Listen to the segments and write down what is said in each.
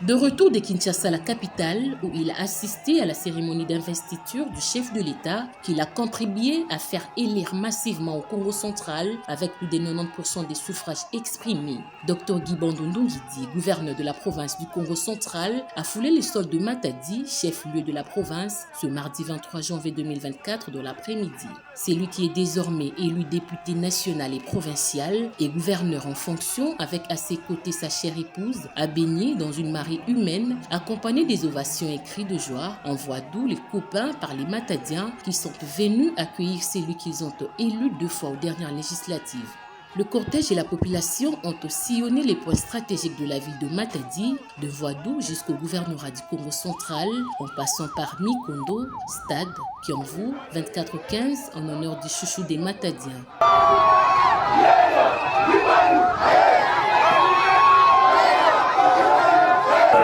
De retour de Kinshasa, la capitale, où il a assisté à la cérémonie d'investiture du chef de l'État, qu'il a contribué à faire élire massivement au Congo central avec plus de 90% des suffrages exprimés. Dr Guy Bandundu Ngidi, gouverneur de la province du Congo central, a foulé les sols de Matadi, chef-lieu de la province, ce mardi 23 janvier 2024 de l'après-midi. C'est lui qui est désormais élu député national et provincial et gouverneur en fonction avec à ses côtés sa chère épouse, a baigné dans une marée humaine, accompagnée des ovations et cris de joie, en voix doux les copains par les Matadiens qui sont venus accueillir celui qu'ils ont élu 2 fois aux dernières législatives. Le cortège et la population ont sillonné les points stratégiques de la ville de Matadi, de Voadou jusqu'au gouvernorat du Congo central, en passant par Mikondo, Stade, Kiamvu, 24-15 en honneur du chouchou des Matadiens.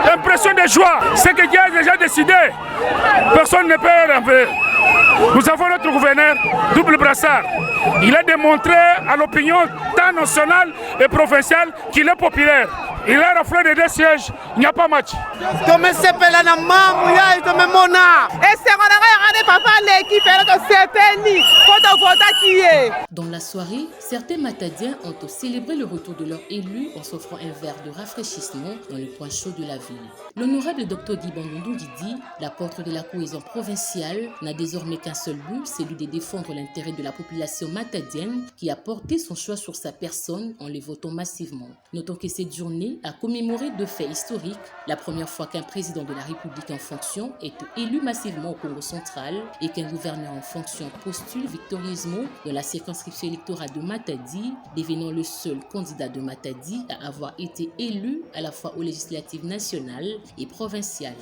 L'impression de joie, c'est que Dieu a déjà décidé. Personne ne peut renverser. Nous avons notre gouverneur, double brassard. Il a démontré à l'opinion tant nationale et provinciale qu'il est populaire. Il a raflé les 2 sièges, il n'y a pas match. Dans la soirée, certains Matadiens ont célébré le retour de leur élu en s'offrant un verre de rafraîchissement dans le point chaud de la ville. L'honorable Dr Guy Bandundu Ngidi, l'apôtre de la cohésion provinciale, n'a désormais qu'un seul but, celui de défendre l'intérêt de la population matadienne qui a porté son choix sur sa personne en les votant massivement. Notons que cette journée a commémoré 2 faits historiques. La première fois qu'un président de la République en fonction est élu massivement au Congo central et qu'un gouverneur en fonction postule victorieusement dans la circonscription électorale de Matadi, devenant le seul candidat de Matadi à avoir été élu à la fois aux législatives nationales et provinciales.